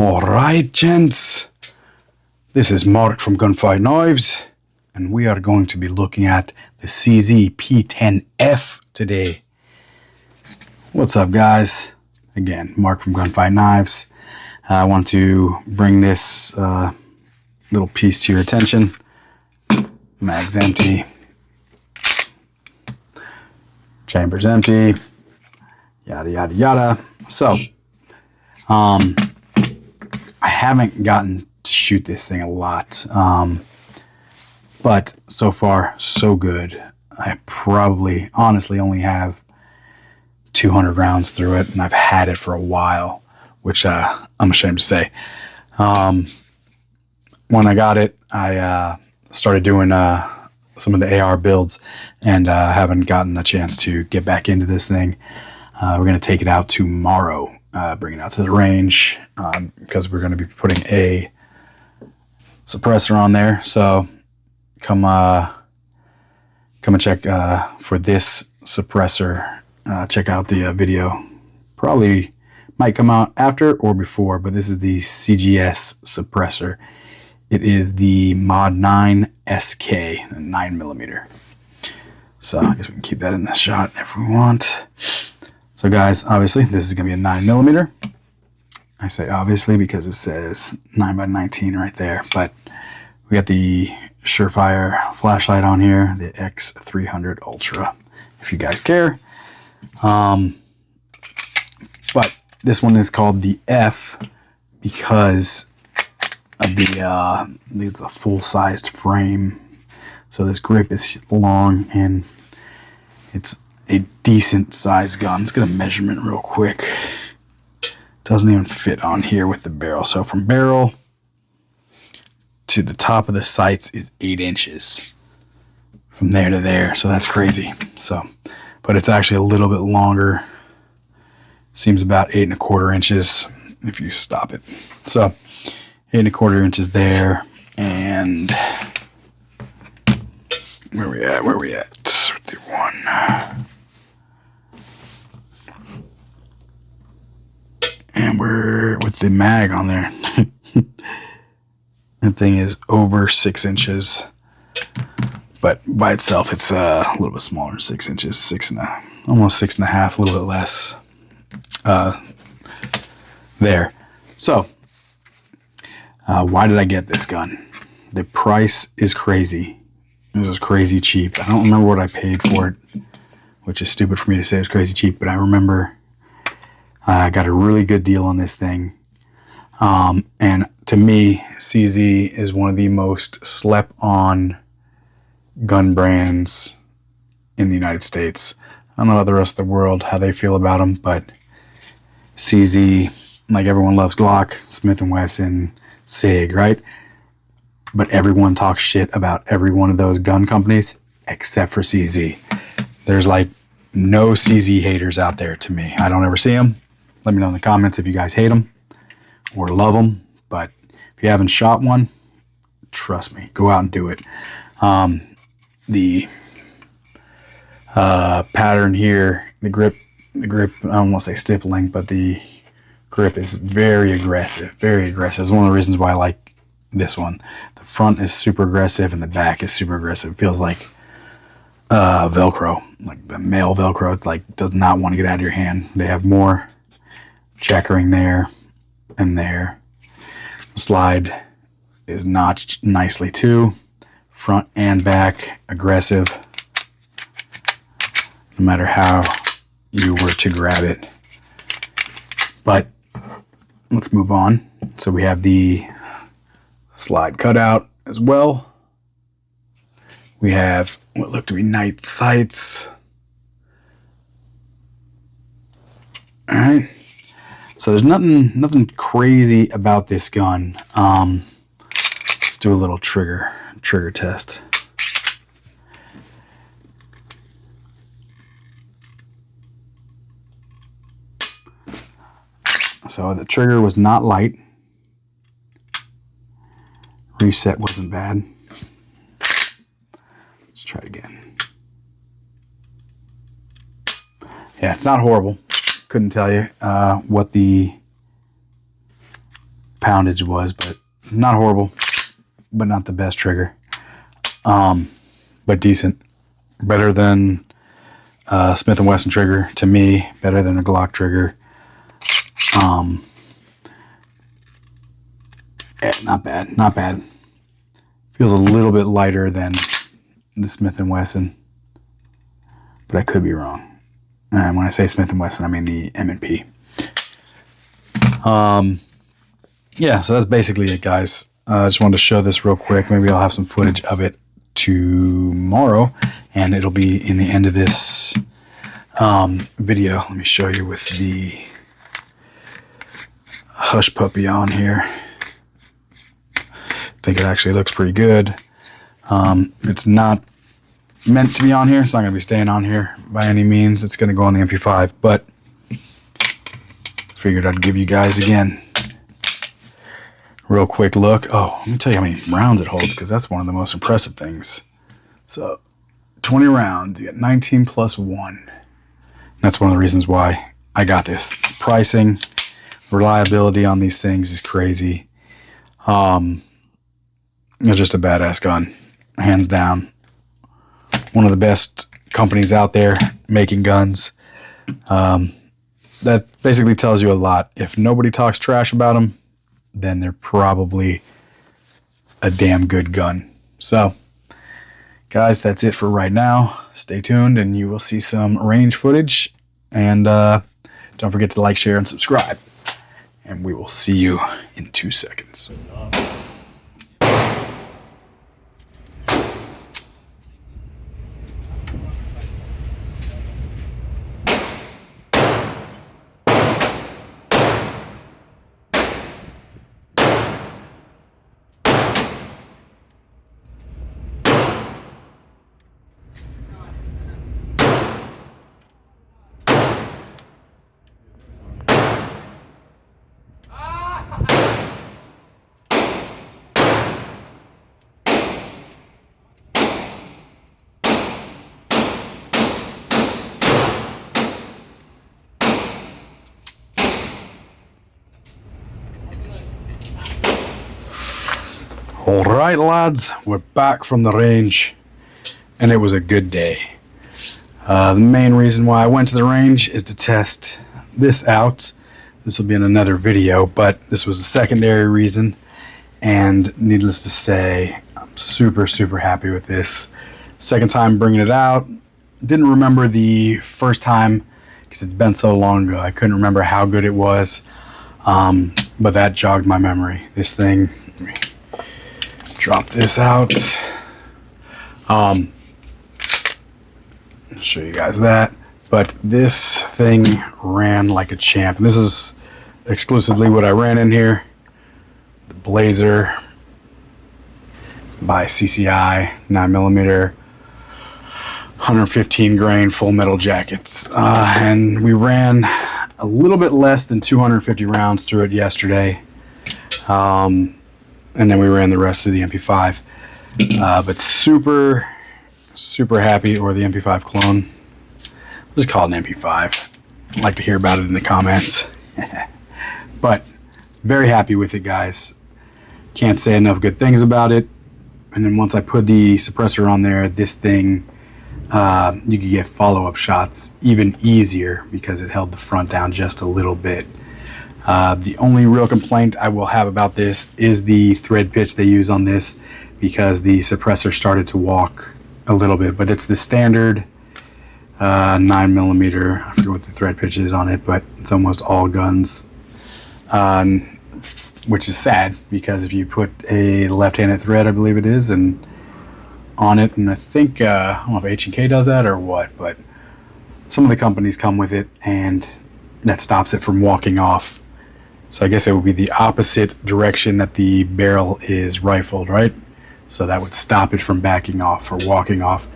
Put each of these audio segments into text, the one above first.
Alright, gents. This is Mark from Gunfight Knives, and we are going to be looking at the CZ P10 F today. What's up, guys? Again, Mark from Gunfight Knives. I want to bring this little piece to your attention. Mag's empty. Chamber's empty. Yada, yada, yada. So, I haven't gotten to shoot this thing a lot, but so far, so good. I probably, honestly, only have 200 rounds through it, and I've had it for a while, which I'm ashamed to say. When I got it, I started doing some of the AR builds, and haven't gotten a chance to get back into this thing. We're going to take it out tomorrow, bring it out to the range, because we're going to be putting a suppressor on there. So come and check for this suppressor. Check out the video. Probably might come out after or before, but this is the CGS suppressor. It is the Mod 9 SK, 9mm. So I guess we can keep that in the shot if we want. So guys, obviously this is going to be a 9mm. I say obviously because it says 9x19 right there, but we got the Surefire flashlight on here, the X300 Ultra, if you guys care. But this one is called the F because of it's a full-sized frame. So this grip is long and it's a decent sized gun. Let's get a measurement real quick. Doesn't even fit on here with the barrel. So from barrel to the top of the sights is 8 inches. From there to there. So that's crazy. So, but it's actually a little bit longer. Seems about 8 1/4 inches if you stop it. So 8 1/4 inches there. And where we at? Where we at? Do one. And we're with the mag on there. That thing is over 6 inches, but by itself it's a little bit smaller than 6 inches, almost 6.5, a little bit less. There. So, why did I get this gun? The price is crazy. This was crazy cheap. I don't remember what I paid for it, which is stupid for me to say it's crazy cheap, but I remember I got a really good deal on this thing. And to me, CZ is one of the most slept on gun brands in the United States. I don't know about the rest of the world, how they feel about them, but CZ, like everyone loves Glock, Smith & Wesson, SIG, right? But everyone talks shit about every one of those gun companies except for CZ. There's like no CZ haters out there to me. I don't ever see them. Let me know in the comments if you guys hate them or love them. But if you haven't shot one, trust me, go out and do it. The pattern here, the grip, I don't want to say stippling, but the grip is very aggressive, very aggressive. It's one of the reasons why I like this one. The front is super aggressive and the back is super aggressive. It feels like Velcro, like the male Velcro. It's like does not want to get out of your hand. They have more checkering there and there. The slide is notched nicely too. Front and back aggressive. No matter how you were to grab it. But let's move on. So we have the slide cutout as well. We have what look to be night sights. All right. So there's nothing crazy about this gun. Let's do a little trigger test. So the trigger was not light. Reset wasn't bad. Let's try it again. Yeah, it's not horrible. Couldn't tell you what the poundage was, but not horrible, but not the best trigger. But decent. Better than Smith & Wesson trigger to me. Better than a Glock trigger. Yeah, not bad. Not bad. Feels a little bit lighter than the Smith & Wesson, but I could be wrong. And when I say Smith & Wesson, I mean the M&P. Yeah, so that's basically it, guys. I just wanted to show this real quick. Maybe I'll have some footage of it tomorrow, and it'll be in the end of this video. Let me show you with the Hush Puppy on here. I think it actually looks pretty good. It's not meant to be on here. It's not going to be staying on here by any means. It's going to go on the MP5, but figured I'd give you guys again real quick look. Oh, let me tell you how many rounds it holds, because that's one of the most impressive things. So 20 rounds, you get 19 plus 1. That's one of the reasons why I got this. Pricing, reliability on these things is crazy. It's just a badass gun, hands down. One of the best companies out there making guns. That basically tells you a lot. If nobody talks trash about them, then they're probably a damn good gun. So, guys, that's it for right now. Stay tuned and you will see some range footage. And don't forget to like, share, and subscribe. And we will see you in 2 seconds. All right, lads, we're back from the range, and it was a good day. The main reason why I went to the range is to test this out. This will be in another video, but this was a secondary reason, and needless to say, I'm super, super happy with this. Second time bringing it out. Didn't remember the first time because it's been so long ago. I couldn't remember how good it was, but that jogged my memory. This thing... Drop this out. I'll show you guys that. But this thing ran like a champ. And this is exclusively what I ran in here. The Blazer. It's by CCI, 9mm, 115 grain full metal jackets. And we ran a little bit less than 250 rounds through it yesterday. And then we ran the rest of the MP5. But super, super happy, or the MP5 clone. Just call it an MP5. I'd like to hear about it in the comments. But very happy with it, guys. Can't say enough good things about it. And then once I put the suppressor on there, this thing, you could get follow-up shots even easier because it held the front down just a little bit. The only real complaint I will have about this is the thread pitch they use on this, because the suppressor started to walk a little bit, but it's the standard 9mm. I forget what the thread pitch is on it, but it's almost all guns, which is sad because if you put a left-handed thread, I believe it is, and on it, and I think I don't know if H&K does that or what, but some of the companies come with it, and that stops it from walking off. So I guess it would be the opposite direction that the barrel is rifled, right? So that would stop it from backing off or walking off.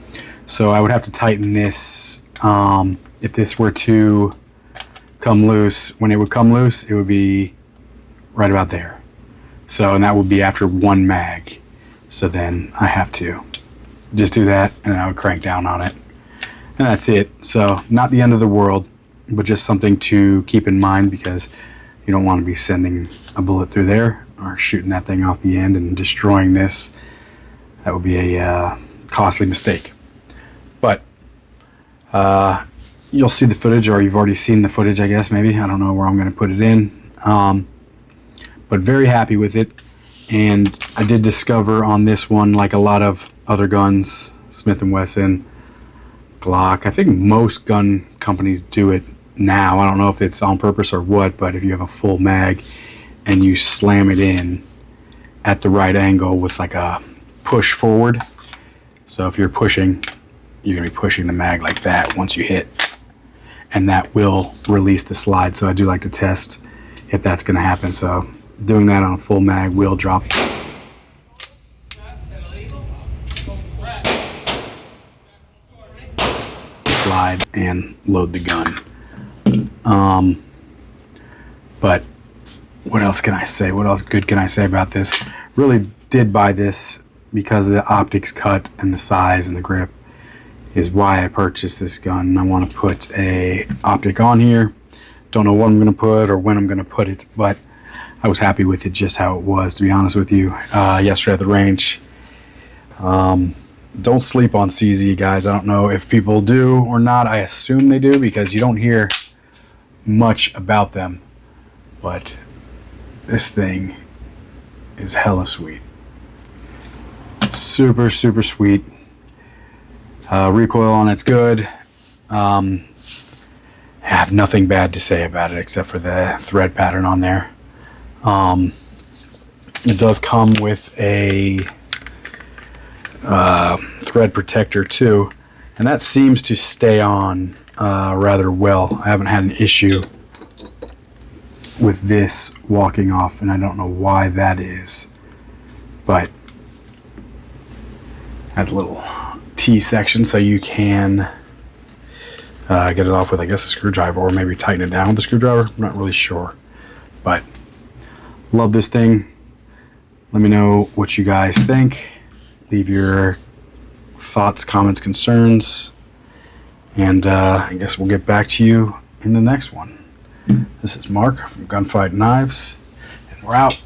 So I would have to tighten this. If this were to come loose, when it would come loose, it would be right about there. So, and that would be after one mag. So then I have to just do that, and I would crank down on it. And that's it. So not the end of the world, but just something to keep in mind, because You don't want to be sending a bullet through there or shooting that thing off the end and destroying this. That would be a costly mistake. But you'll see the footage, or you've already seen the footage, I guess, maybe. I don't know where I'm going to put it in. But very happy with it. And I did discover on this one, like a lot of other guns, Smith & Wesson, Glock, I think most gun companies do it now. I don't know if it's on purpose or what, but if you have a full mag and you slam it in at the right angle with like a push forward. So if you're pushing, you're going to be pushing the mag like that once you hit. And that will release the slide. So I do like to test if that's going to happen. So doing that on a full mag will drop the slide and load the gun. But what else can I say? What else good can I say about this? Really did buy this because of the optics cut and the size and the grip is why I purchased this gun. I want to put a optic on here. Don't know what I'm going to put or when I'm going to put it, but I was happy with it just how it was, to be honest with you. Yesterday at the range. Don't sleep on CZ, guys. I don't know if people do or not. I assume they do because you don't hear much about them. But this thing is hella sweet. Super, super sweet. Recoil on it's good. I have nothing bad to say about it except for the thread pattern on there. It does come with a thread protector too, and that seems to stay on rather well. I haven't had an issue with this walking off, and I don't know why that is, but it has a little T section so you can get it off with, I guess, a screwdriver, or maybe tighten it down with a screwdriver. I'm not really sure, but love this thing. Let me know what you guys think. Leave your thoughts, comments, concerns, and I guess we'll get back to you in the next one. This is Mark from Gunfight Knives, and we're out.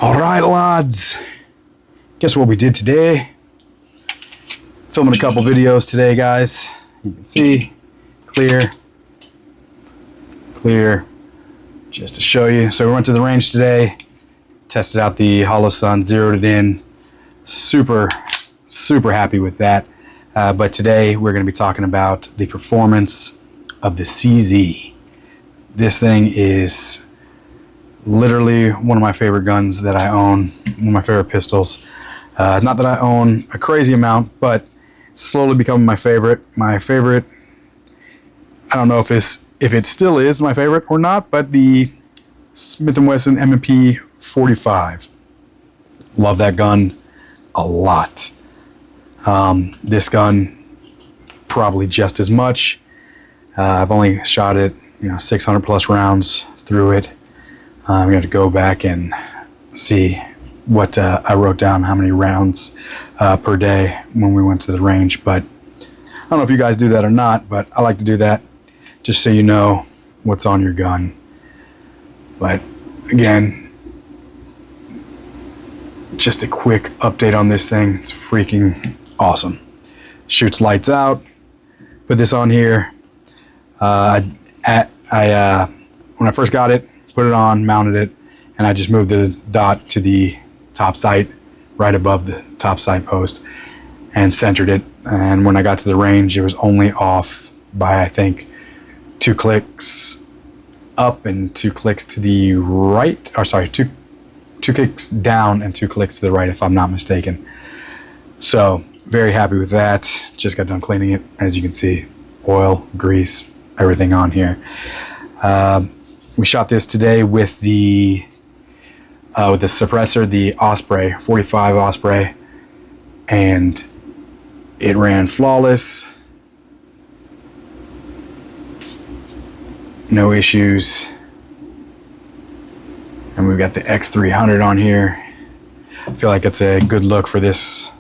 Alright, lads, guess what we did today? Filming a couple videos today, guys. You can see, clear, just to show you. So we went to the range today, tested out the Holosun, zeroed it in. Super happy with that. But today we're going to be talking about the performance of the CZ. This thing is literally one of my favorite guns that I own, one of my favorite pistols. Not that I own a crazy amount, but slowly becoming my favorite. My favorite, I don't know if it still is my favorite or not, but the Smith & Wesson M&P 45. Love that gun a lot. This gun, probably just as much. I've only shot it, 600 plus rounds through it. I'm going to go back and see what I wrote down, how many rounds per day when we went to the range. But I don't know if you guys do that or not, but I like to do that just so you know what's on your gun. But again, just a quick update on this thing. It's freaking awesome. Shoots lights out. Put this on here. When I first got it, put it on, mounted it, and I just moved the dot to the top sight, right above the top sight post, and centered it. And when I got to the range, it was only off by, I think, 2 clicks up and 2 clicks to the right, or sorry, two clicks down and 2 clicks to the right, if I'm not mistaken. So very happy with that. Just got done cleaning it. As you can see, oil, grease, everything on here. We shot this today with the suppressor, the Osprey 45 Osprey, and it ran flawless. No issues. And we've got the X300 on here. I feel like it's a good look for this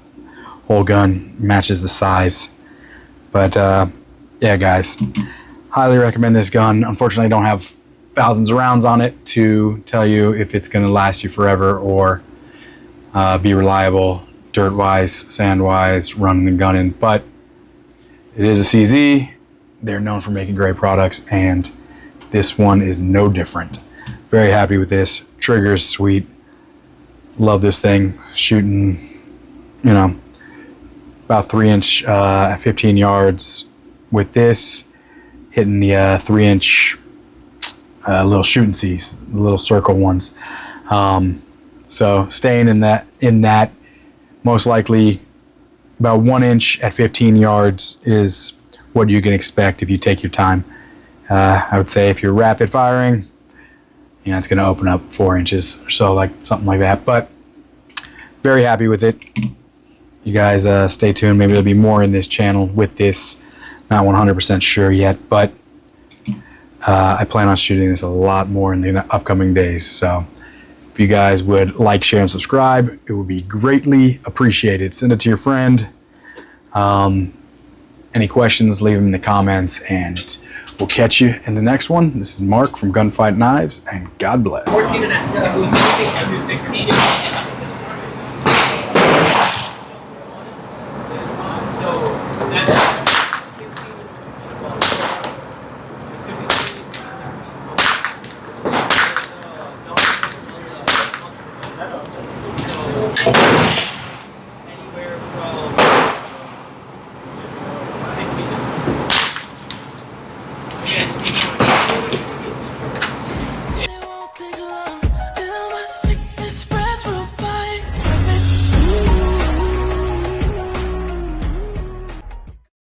whole gun. Matches the size. But yeah, guys, highly recommend this gun. Unfortunately, I don't have thousands of rounds on it to tell you if it's going to last you forever or be reliable dirt-wise, sand-wise, running and gunning. But it is a CZ. They're known for making great products, and this one is no different. Very happy with this. Trigger's sweet. Love this thing. Shooting, you know, about 3-inch at 15 yards with this. Hitting the 3-inch little shooting C's, the little circle ones. So staying in that, most likely about 1 inch at 15 yards is what you can expect if you take your time. I would say if you're rapid firing, you know, it's going to open up 4 inches or so, like something like that. But very happy with it. You guys stay tuned. Maybe there'll be more in this channel with this. Not 100% sure yet, but I plan on shooting this a lot more in the upcoming days. So if you guys would like, share, and subscribe, it would be greatly appreciated. Send it to your friend. Any questions, leave them in the comments, and we'll catch you in the next one. This is Mark from Gunfight Knives, and God bless. 14 and a half. If it was anything under 16.